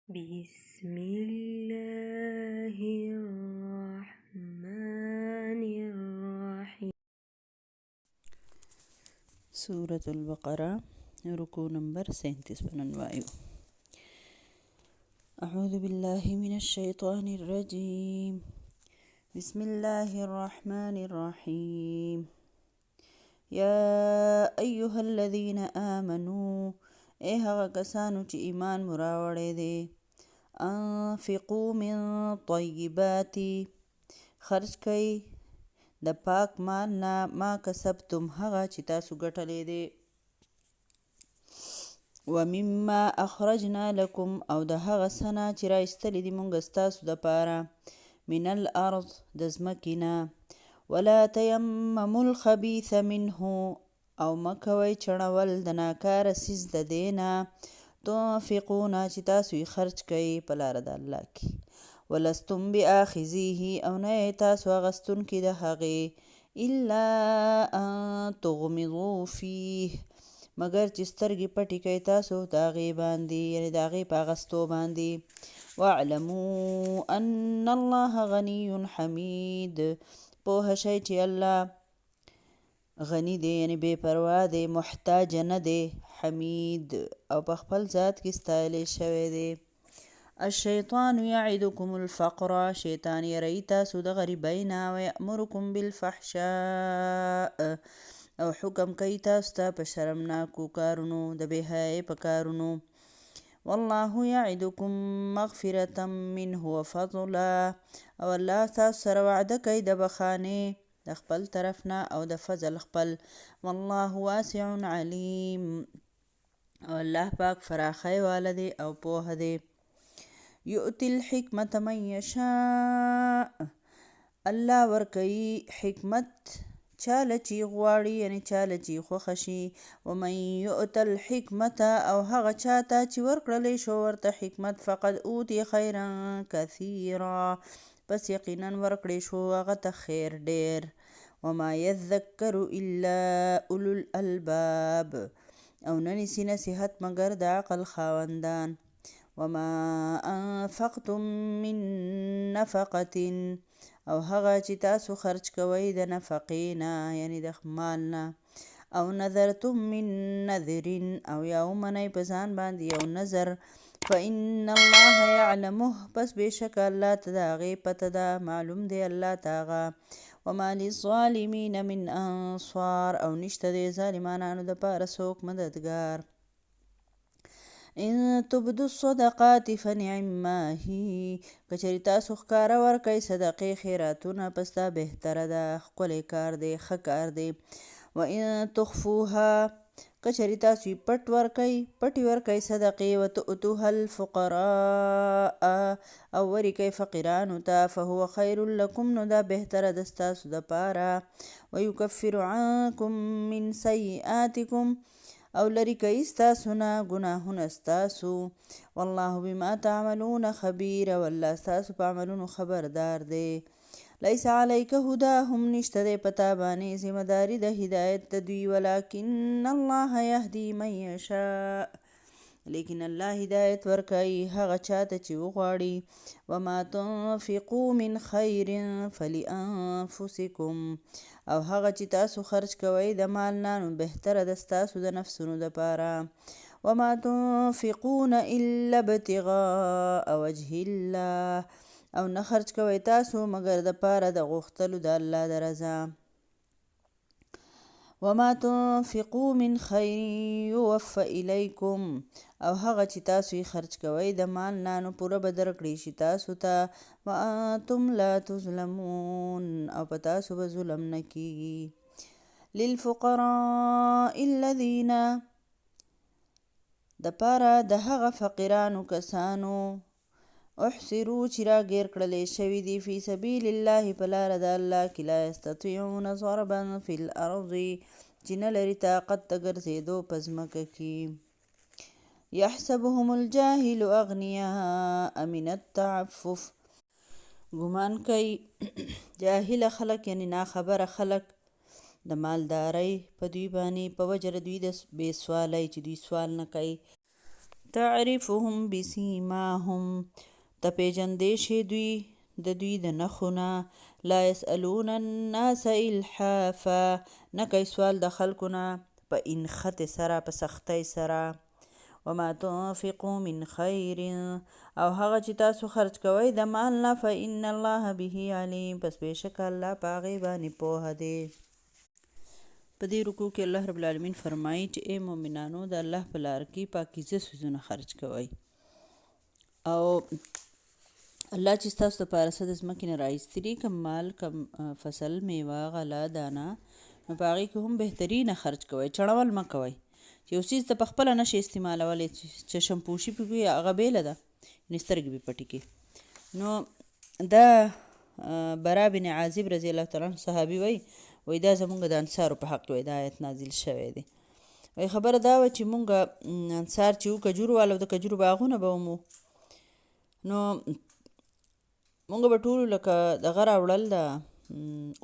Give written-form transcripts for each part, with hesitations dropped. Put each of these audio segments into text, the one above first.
بسم الله الرحمن الرحيم. سورة البقرة ركوع نمبر 37 بننوائو. أعوذ بالله من الشيطان الرجيم. بسم الله الرحمن الرحيم. يا أيها الذين آمنوا هغا کسانو چې ایمان مراوړی دی، انفقوا من طیبات، خرج کئ د پاک مال نه، ما کسبتم هغه چې تاسو ګټلی دی، ومما اخرجنا لکم او د هغه څه نه چې رایستلی دي مونږ ستاسو دپاره، من الارض د ځمکې نه، ولا تیمموا الخبیث منه او مه کوئ چڼول د ناکاره څیز د دې نه، تنفقون چې تاسو یې خرج کوئ په لاره د الله کې، ولستم بآخذیه او نه یې تاسو اخیستونکي د هغې، الا ان تغمضوا فیه مګر چې سترګې پټې کوئ تاسو د هغې باندې، یعنې د هغې په اخیستو باندې، واعلموا ان الله غني حمید، پوهه شئ چې الله غني دی، یعنې بې پروا دی، محتاج نه دی، حمید او په خپل ذات کې ستایلی شوی دی. الشیطان یعدکم الفقر، شیطان یری تاسو د غریبۍ نه، ویأمرکم بالفحشاء او حکم کوي تاسو ته په شرمناکو کارونو، د بې حیایۍ په کارونو، والله یعدکم مغفرة منه وفضلا او الله تاسو سره وعده کوي د بخانې د خپل طرف نه او د فضل خپل، والله واسع علیم او الله پاک فراخی واله دی او پوهه دی. یؤتی الحکمة من یشاء، الله ورکوي حکمت چاله چې غواړي، یعنې چاله چې خوښه شي، ومن یؤت الحکمة او هغه چاته چې ورکړلی شو ورته حکمت، فقد اوتی خیرا کثیرا پس یقینا ورکړی شو هغه ته خیر ډیر، وما یذکر الا اولو الالباب او نه نیسي نصیحت مګر د عقل خاوندان، وما انفقتم من نفقة او هغه چې تاسو خرج کوئ د نفقې نه، یعنې د مال نه، او نذرتم من نذر او یا ومنئ په ځان باندې یو نظر، فإن الله یعلمه پس بېشک الله ته د هغې پته ده، معلوم دی الله ته هغه، وما للظالمین من انصار او نشته دی ظالمانانو دپاره څوک مددګار. ان تبدو الصدقات فنعما هی، کچری تاسو ښکاره ورکئ صدقې خیراتونه پس دا بهتره ده، ښکلی کار دی، ښه کار دی. وان تخفوها کچری تاسو یې پټې ورکئ صدقې، وتؤتوها الفقراء او ورکئ فقیرانو ته، فهو خیر لکم نو دا بهتره ده ستاسو دپاره، ویکفر عنکم من سیئاتکم او لرې کوي ستاسو نه ګناهونه ستاسو، والله بما تعملون خبیر او الله ستاسو په عملونو خبردار دی. لیس علیک هداهم نشته دی په تا باندې ذمهداري د هدایت د دوی، ولکن الله یهدي من یشاء لیکن الله هدایت ورکوي هغه چاته چې وغواړي، وما تنفقوا من خیر فلانفسکم او هغه چې تاسو خرج کوئ د مال نه نو بهتره ده ستاسو د نفسونو دپاره، وما تنفقون الا ابتغاء وجه الله او نه خرج کوئ تاسو مګر دپاره د غوښتلو د الله د رضا، وما تنفقوا من خیر یوفى الیکم او هغه چې تاسو یې خرج کوئ د مال نه نو پوره به درکړی شي تاسو ته، وانتم لا تظلمون او په تاسو به ظلم نه کیږي. للفقراء الذین دپاره د هغه فقیرانو کسانو، احصرو چې راګیر کړلی شوي دي، فی سبیل الله په لاره د الله کې، لا یستطیعون ضربا فی الارض چې نه لري طاقت د ګرځېدو په ځمکه کې، یحسبهم الجاهل اغنیاء من التعفف ګمان کوي جاهله خلک یعنې ناخبره خلک د مالدارۍ په دوی باندې په وجه د دوی د بې سوالۍ چې دوی سوال نه کوي، تعرفهم بسیماهم ته پیژندې شي دوی د دوی د نښو نه لا یسألون الناس الحافا نه کوي سوال د خلکو نه په انختې سره په سختۍ سره وما تنفقوا من خیر او هغه چې تاسو خرج کوئ د مال نه فإن الله به علیم پس بېشکه الله په هغې باندې پوهه دی. په دې رکوع کې الله رب العالمین فرمایي چې ای مؤمنانو د الله په لار کې پاکیزه څیزونه خرج کوئ او الله چې ستاسو دپاره څه د ځمکې نه راایستي دي کم مال کم فصل میوه غله دانه نو په هغې کې هم بهترینه خرج کوئ چړول مه کوئ چې یو څیز ته په خپله نشي استعمالولی چشم پوشي پې کوي هغه بیله ده یعنې سترګې پې پټې کړي. نو دا برا بن عازب رضی الله تعالی عنه صحابي وایي دا زمونږ د انصارو په حق کې دا آیت نازل شوی دی. وایي خبره دا وه چې مونږ انصار چې وو کجورو والو د کجورو باغونه به ومو نو مونږ به ټولو لکه دغه راوړل د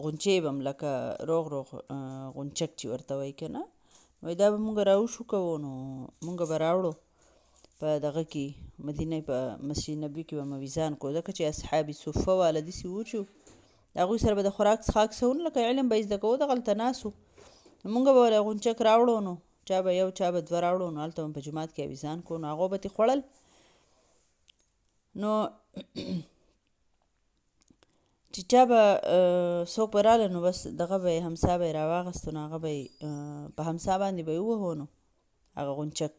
غونچې به هم لکه روغ غونچک چې ورته وایي که نه وایي دا به مونږ راوشو کوو نو مونږ به راوړو په دغه کې مدینه په مسجد نبوي کې به مویزان کو ځکه چې اصحاب صفه واله داسې وو چې د هغوی سره به د خوراک څښاک څه ونه لکه علم به یې زده کوو دغلته ناست وو نو مونږ به غونچک راوړو نو چا به یو چا به دوه راوړو نو هلته به په جومات کې اویزان کو نو هغو به ترې خوړل نو چې چا به څوک به راله نو بس دغه به یې همسا به یې راواغستو نو هغه به یې په همسا باندې به یې ووهو نو هغه غونچک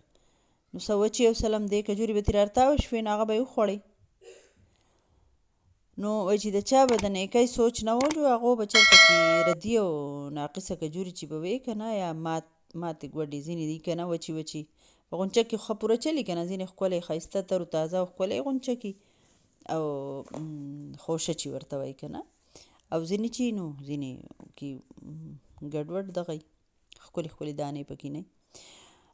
نو څه وچې یو سلم دې کجورې به ترې راتاوه شوې نو هغه به یې وخوړې نو وایي چې د چا به د نیکۍ سوچ نه و جو هغو به چېرته کې ردي او ناقصه کجورې چې به وې که نه یا ماتې ګوډې ځینې دي که نه وچې په غونچک کې خو پوره چلي که نه ځینې ښکلی ښایسته تر و تازه او ښکلی غونچکي او خوشه چې ورته وایي که نه او ځینې چې نو ځینې کې ګډوډ دغه ښکلې دانې پکې نه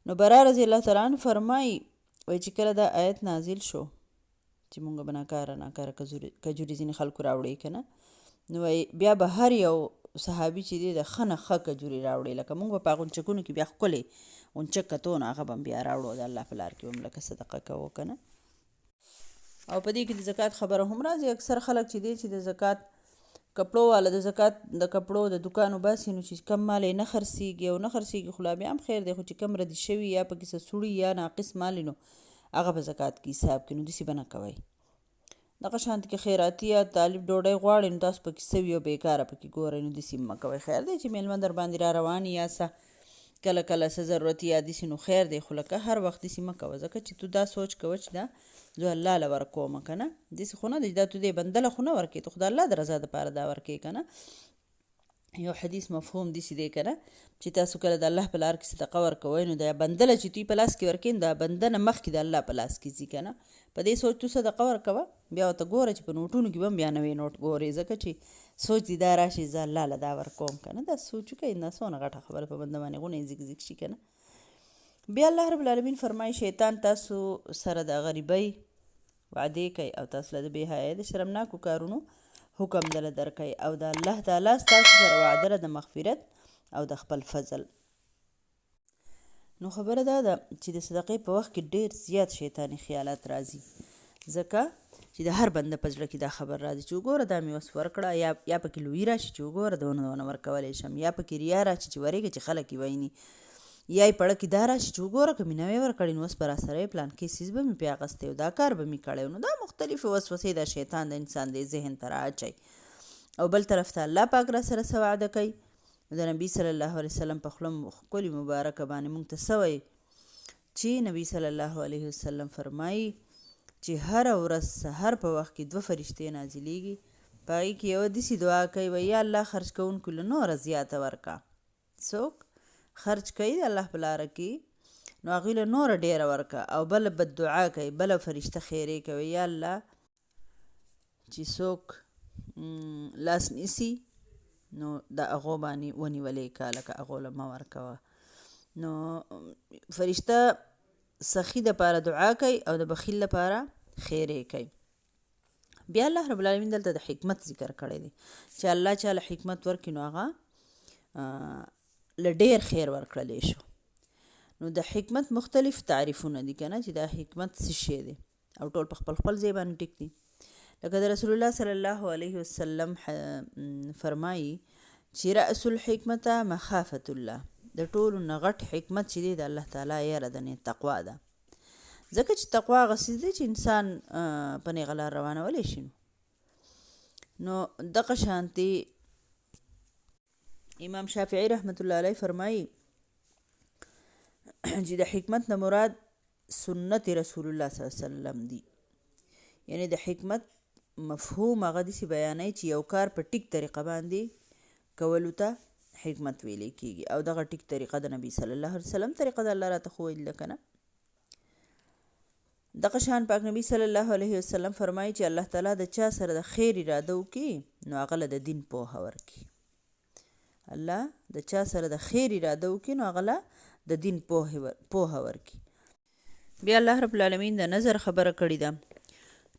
نو برا رضی الله تعالی عنه فرمایي وایي چې کله دا آیت نازل شو چې مونږ به ناکاره کجورې ځینې خلکو راوړی که نه نو وایي بیا به هر یو صحابي چې دی د ښه نه ښه کجورې راوړی لکه مونږ به په غونچکونو کې بیا ښکلی غونچک کتو نو هغه به هم بیا راوړو د الله په لار کې هم لکه صدقه کوو که نه. او په دې کې د زکات خبره هم راځي اکثر خلک چې دی چې د زکات کپړو والا د زکات د کپړو د دکان وباسي نو چې کم مال یې نه خرڅېږي او نه خرڅېږي خو لا بیا هم خیر دی خو چې کم ردي شوي یا پکې څه سوړي یا ناقص مال نو هغه په زکات کې حساب کړي نو داسې به نه کوئ. دغه شانتې کې خیراتي یا طالب ډوډۍ غواړئ نو تاسو پکې څه وي او بېکاره پکې ګورئ نو داسې مه کوئ. خیر دی چې میلمه در باندې را روان یا څه کله څه ضرورت یا داسې نو خیر دی خو لکه هر وخت داسې مه کوه ځکه چې تو دا سوچ کوه چې دا زه الله له ورکومه که نه داسې خو نه دی دا تو دې بنده له خو نه ورکوې ته خو د الله د رضا دپاره دا ورکوې که نه. یو حدیث مفهوم داسې دی که نه چې تاسو کله د الله په لار کې صدقه ورکوئ نو دا بنده له چې دوی په لاس کې ورکوې نو دا بنده نه مخکې د الله په لاس کې ځي که نه په دې سوچ تو صدقه ورکوه بیا ورته ګوره چې په نوټونو کې به هم بیا نوی نوټ ګورې ځکه چې سوچ دې دا راشي زه الله له دا ورکوم که نه دا سوچ وکړئ دا څونه غټه خبره په بنده باندې غونې زیګ شي که نه. بیا الله رب العالمین فرمایي شیطان تاسو سره د غریبۍ وعدې کوي او تاسو له د بې حیایۍ د شرمناکو کارونو حکم دله درکوي او د الله تعالی ستاسو سره وعده ده د مغفرت او د خپل فضل. نو خبره دا ده چې د صدقې په وخت کې ډېر زیات شیطاني خیالات راځي ځکه چې د هر بنده په زړه کې دا خبر راځي چې وګوره دا مې اوس ورکړه یا پکې لویي راشي چې وګوره دونه ورکولی شم یا پکې ریا راشي چې ورېږه چې خلک یې ویني یا یې پړه کې دا راشي چې وګوره که مې نوی ورکړی نو اوس به راسره یې پلان کې څیز به مې پې اخیستی او دا کار به مې کړی نو دا مختلفې وسوسې دا شیطان د انسان د ذهن ته رااچوي. او بل طرف ته الله پاک را سره څه وعده کوي د نبي صلی الله علیه وسلم په خوله ښکلې مبارکه باندې مونږ ته څه وایي چې نبي صلی الله علیه وسلم فرمایي چې هره ورځ سحر په وخت کې 2 فرشتې نازلیږي په هغې کې یوه داسې دعا کوي وایي یا الله خرج کوونکو له نوره زیاته ورکه څوک خرج کوي د الله په لاره کې نو هغوی له نوره ډېره ورکه او بله بددعا کوي بله فرشته خیرې کوي یا الله چې څوک لاس نیسي نو د هغو باندې ونیولې که لکه هغو له مه ورکوه نو فرشته سخي دپاره دعا کوي او د بخیل لپاره خیرې کوي. بیا الله رب العالمین دلته د حکمت ذکر کړی دی چې الله چاله حکمت ورکړي نو هغه له ډېر خیر ورکړلی شو. نو د حکمت مختلف تعریفونه دي که نه چې دا حکمت څه شی دی او ټول په خپل خپل ځای باندې ټیک دي. لکه د رسول الله صلی الله علیه وسلم فرمایي چې رأس الحکمت مخافة الله، د ټولو نه غټ حکمت چې دی د الله تعالی یره ده، نه تقوا ده. ځکه چې تقوا هغه څیز دی چې انسان په نیغه لار روانولی شي. نو دغه شانتې امام شافعي رحمت الله علیه فرمایي چې د حکمت نه مراد سنت رسول الله صلی الله علیه وسلم دی. یعنی د حکمت مفهوم هغه داسې بیانوي چې یو کار په ټیک طریقه باندې کولو ته حکمت ویلی کېږي، او دغه ټیک طریقه د نبي صلی الله علیه وسلم طریقه د الله راته ښوولې ده که نه. دغه شان پاک نبی صلی الله علیه وسلم فرمایي چې الله تعالی د چا سره د خیر اراده وکړي نو هغه له د دین پوهه ورکړي. الله د چا سره د خیر اراده وکړي نو هغه له د دین پوهه ورکړي. بیا الله رب العالمین د نظر خبره کړې ده.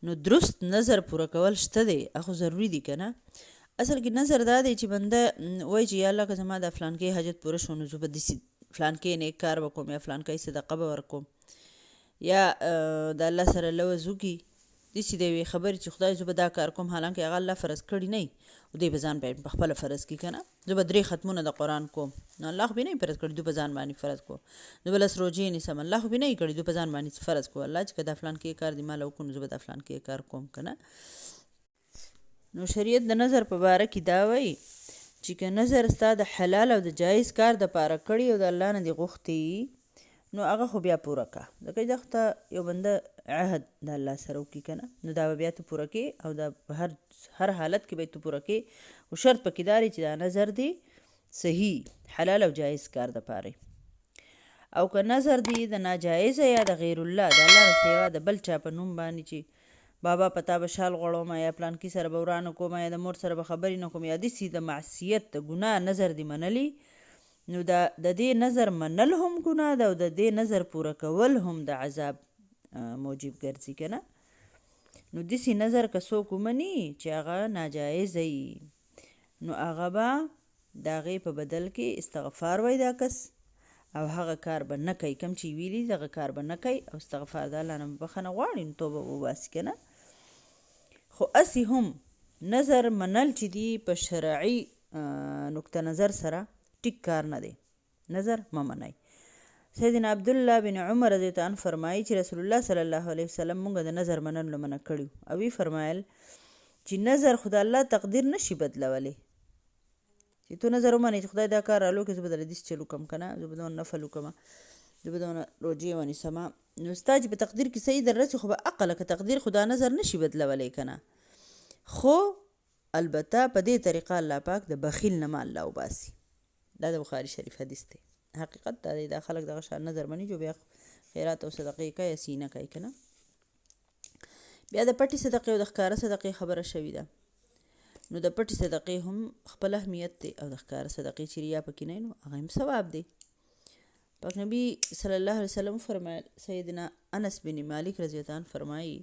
نو درست نظر پوره کول شته دی، هغه ضروري دي که نه. اصل کې نظر دا دی چې بنده وایي چې یا الله که زما د فلانکې حاجت پوره شو نو زه به داسې فلانکې نیک کار به کوم یا فلانکۍ صدقه به ورکوم، یا د الله سره لوز وکړي داسې د یوې خبرې چې خدای زه به دا کار کوم، حالانکه هغه الله فرض کړي نه وي او دوی به ځان په خپله فرض کړي که نه. زه به 3 ختمونه د قرآن کوم، نو الله خو به نه وي فرض کړي، دوی به ځان باندې فرض کو. زه به 10 روژې نیسم، الله خو به نه وي کړي، دوی به ځان باندې فرض کو. الله چې که دا فلانکې کار دې ماله وکړو نو زه به دا فلانکې کار کوم که نه. نو شریعت د نظر په باره کې دا وایي چې که نظر ستا د حلال او د جایز کار دپاره کړي او د الله نه دې غوښتي نو هغه خو بیا پوره که. ځکه چې دغه ته یو بنده عهد د الله سره وکړي که نه، نو دا به بیا ته پوره کړې او دا په هر حالت کې به ته پوره کړې. خو شرط پکې دا دی چې دا نظر دی صحیح حلال او جایز کار دپاره. او که نظر دی د ناجایزه یا د غیر الله د الله نه سوا د بل چا په نوم باندې چې بابا پتا به شال غوړوم یا پلانکي سره به ورانه کوم یا د مور سره به خبرې نه کوم یا داسې د معصیت د ګناه نظر دی منلی، نو د دې نظر منل هم ګناه ده او د دې نظر پوره کول هم د عذاب موجب ګرځي که نه. نو داسې نظر که څوک ومني چې هغه ناجایزه وي نو هغه به د هغې په بدل کې استغفار وایي دا کس، او هغه کار به نه کوي کوم چې ویلي دغه کار به نه کوي او استغفار د الله نه بخښنه غواړي نو توبه وباسي که نه. خو هسې هم نظر منل چې دي په شرعي نقطه نظر سره ټیک کار نه دی، نظر مه منئ. سیدنا عبدالله بن عمر رضی الله عنه فرمایي چې رسول الله صلی الله علیه وسلم مونږ د نظر منلو منع کړي او وی فرمایل چې نظر خدای الله تقدیر نشي بدلولی. چې تو نظر ومنې چې خدای دا کار رالو کې زه به درله داسې چل وکړم که نه، زه به دونه نفل وکړم، زه به دونه روجې ونیسم، نو ستا چې په تقدیر کې صحیح در رسي خو به عقله که تقدیر خو دا نظر نشي بدلولی که نه. خو البته په دې طریقه الله پاک د بخیل نه مال راوباسي. دا د بخاري شریف حدیث دی. حقیقت دا دی دا خلک دغه شان نظر مني جو بیا خیرات او صدقې کوي سینه کوي که نه. بیا د پټې صدقې او د ښکاره صدقې خبره شوې ده. نو د پټې صدقې هم خپل اهمیت دی او د ښکاره صدقې چې ریا پکې نه نو هغه هم ثواب دی. پاک نبی صلی الله علیه وسلم فرمایل، سیدنا انس بن مالک رضی الله عنه فرمایي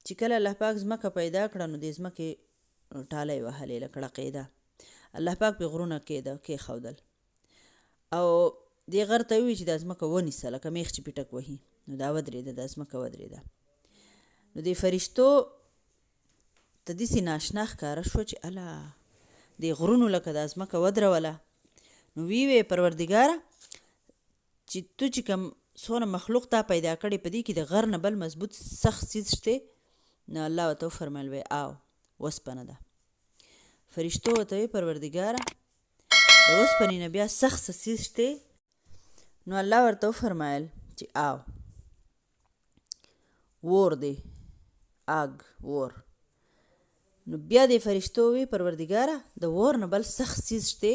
چې کله الله پاک ځمکه پیدا کړه نو د ځمکې ټالی وهلې لکه ړقېده، الله پاک پې غرونه کېښودل او دې غر ته ووایي چې دا ځمکه ونیسه لکه میخ چې پیټک وهي، نو دا ودرېده، دا ځمکه ودرېده. نو دې فرشتو ته داسې ناشنا ښکاره شوه چې اله دې غرونو لکه دا ځمکه ودروله. نو ویې پروردګاره چې تو چې کوم څونه مخلوق تا پیدا کړی په دې کې د غر نه بل مضبوط سخت څیز شته؟ نو الله ورته وفرمیل وی او وسپنه ده. فرشتو ورته وی پروردګاره د اوسپنې نه بیا سخت څه څیز شته؟ نو الله ورته وفرمیل چې او اور دی، آگ اور. نو بیا د فرشتو وی پروردګاره د اور نه بل سخت څیز شته؟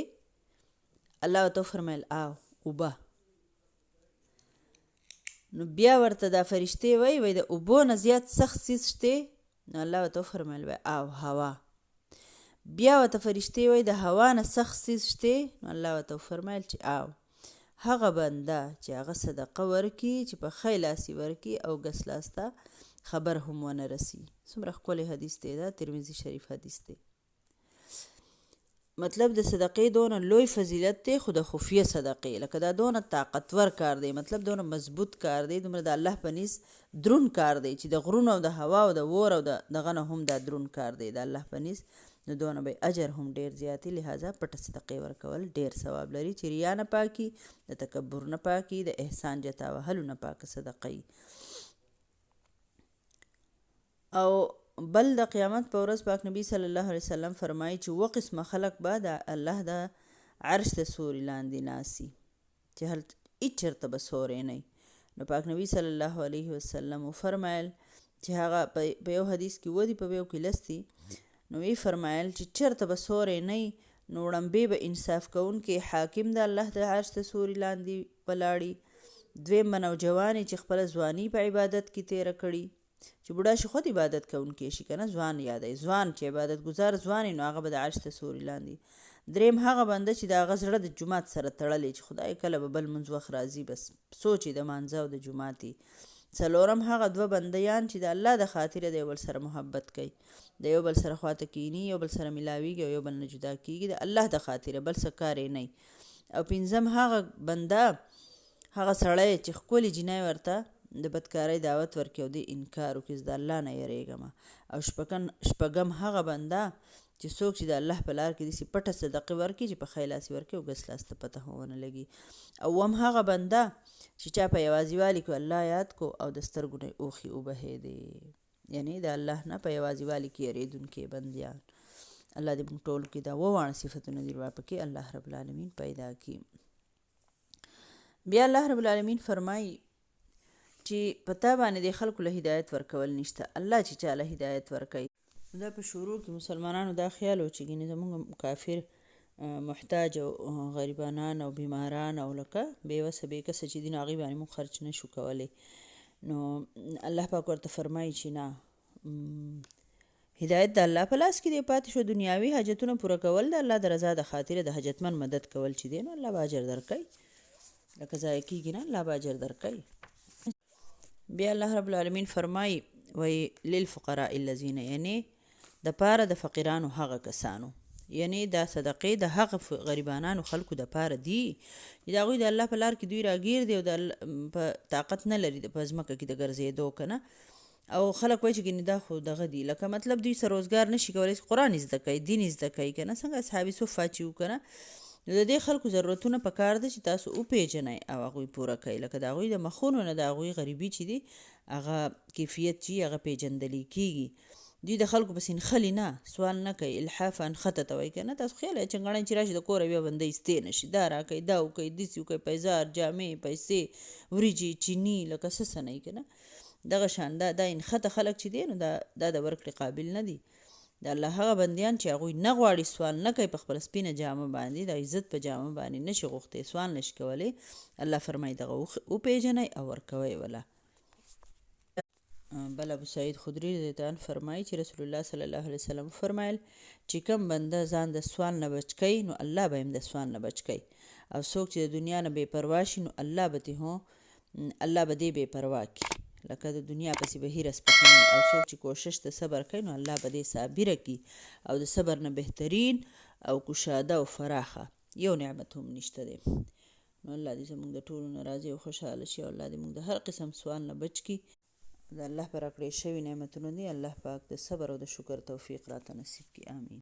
الله ورته وفرمیل او اوبه. نو بیا ورته دا فرشتې وی د اوبو نه زیات سخت څیز شته؟ نو الله ورته وفرمیل وی او هوا. بیا ورته فرشتې وی د هوا نه سخت څیز شته؟ نو الله ورته وفرمیل چې او هغه بنده چې هغه صدقه ورکي چې په ښی لاسي ورکي او ګس لاس ته خبر هم ونه رسي. څومره ښکلی حدیث دی، دا ترمذي شریف حدیث دی. مطلب د صدقې دونه لوی فضیلت دی، خو د خفیه صدقې لکه دا دونه طاقتور کار دی، مطلب دونه مضبوط کار دی، دومره د الله په نس درون کار دی چې د غرونو او د هوا او د اور او دغه نه هم دا درون کار دی د الله په نس، نو دونه به اجر هم ډیر زیاتی. لہذا پټه صدقې ورکول ډیر ثواب لري چې ریا نه پاکي، د تکبر نه پاکي، د احسان جتا وهلو نه پاکه صدقې. او بل د قیامت په ورځ پاک نبی صلی الله علیه وسلم فرمایي چې 7 قسمه خلق به د الله د عرش د سوري لاندې ناسي چې هلته هیڅ چېرته به سوری نه وي. نو پاک نبی صلی الله علیه وسلم وفرمایل چې هغه په یو حدیث کې ودي په یو کې لستی، نو وی فرمایل چې چېرته به سوری نه وي، نو وړمبې به انصاف کوونکې حاکم د الله د عرش د سوري لاندې ولاړي، دویم به نوجوانې چې خپله ځواني په عبادت کې تیره کړي، چې بوډا شي خود عبادت کوونکی شي کنه، ځوان یادوي، ځوان چې عبادت گزار ځوان نو هغه به د عرش د سوري لاندې. دریم هغه بنده چې د هغه زړه د جومات سره تړلی چې خدای کله به بل منځ وخت راځي بس سوچ یې د مانځه او د جومات وي. څلورم هغه 2 بندیان چې د الله د خاطره د یو بل سره محبت کوي، د یو بل سره خواته کینی، یو بل سره ملاویږي او یو بل نه جدا کیږي د الله د خاطره، بل څه کار یې نه. او پنځم هغه بنده هغه سړی چې ښکلې جینۍ ورته د بدکارۍ دعوت ورکړي او د انکار وکړي زه د الله نه یریږم. او شپږم هغه بنده چې څوک چې د الله په لار کې داسې پټه صدقې ورکړي چې په ښی لاس ورکړي او ګس لاس ته پته هم ونه لګي. اوم هغه بنده چې چا په یوازیوالي کې الله یاد کو او د سترګو نه اوښي وبهېدې، یعنی د الله نه په یوازیوالي کې یریدونکي بندیان. الله دې موږ ټول کې دا وواړه صفتونه دې پکې الله رب العالمین پیدا کړي. بیا الله رب العالمین فرمایي چې په تا باندې د خلکو له هدایت ورکول نشته، الله چې چاله هدایت ورکوي. دا په شروع کې مسلمانانو دا خیال و چې ګینې زموږ کافر محتاج او غریبانان او بیماران او لکه بېوسه بېکسه چې دي نو هغوی باندې موږ خرچ نه شو کولی. نو الله پاک ورته فرمایي چې نه، هدایت د الله په لاس کې دی، پاتې شو دنیاوي حاجتونه پوره کول د الله د رضا د خاطره د حاجتمن مدد کول چې دی نو الله به اجر درکوي، لکه ضایع کېږي نه الله به اجر درکوي. بیا الله رب العالمین فرمایي وی للفقراء الذین، یعنی د پاره د فقیرانو هغه کسانو، یعنی دا صدقې د هغه غریبانانو خلکو د پاره دي چې د هغوی د الله په لار کې دوی راګیر دي او د په طاقت نه لري په ځمکه کې د ګرځېدو که نه، او خلک وایي چې ګینې دا خو دغه دي، لکه مطلب دوی سره روزګار نشي کولی قرآن زده کوي، دین زده کوي که نه، څنګه اصحاب صفه چې وو که نه، نو د دې خلکو ضرورتونه په کار ده چې تاسو وپېژنئ او هغوی پوره کوئ، لکه د هغوی د مخونو نه د هغوی غریبي چې دي هغه کیفیت چې هغه پیژندلی کېږي. دوی د خلکو پسې نښلي نه، سوال نه کوي، الحاف انخته ته وایي که نه، تاسو خیال چنګړی چې راشي د کوره بیا بنده ایستې نه شي، دا راکوئ دا وکوئ داسې وکوئ، پیزار جامې پیسې وریجې چیني لکه څه نه وي که نه، دغه شان دا انخته خلک چې دی نو دا د ورکړې قابل نه دي. د الله هغه بندیان چې هغوی نه غواړي سوال نه کوي په خپله سپینه جامه باندې د عزت په جامه باندې نشي غوښتی سوال نشي کولی، الله فرمایي دغه وپېژنئ او ورکوئ وله. بل ابو سعید خدري رضی الله عنه فرمایي چې رسول الله صلی الله علیه وسلم فرمایل چې کوم بنده ځان د سوال نه بچ کوي نو الله به هم د سوال نه بچ کوي، او څوک چې د دنیا نه بې پروا شي نو الله به دې بې پروا کړي، لکه د دنیا پسې به هیره سپکوي، او څوک چې کوشش د صبر کوي نو الله به دې صابره کړي، او د صبر نه بهترین او کشاده او فراخه یو نعمت هم نشته دی. نو الله دې زموږ د ټولو نه راضي او خوشحاله شي، او الله دې موږ د هر قسم سوال نه بچ کړي. د الله پر راکړې شوي نعمتونه دي الله پاک د صبر او د شکر توفیق راته نصیب کړي، آمین.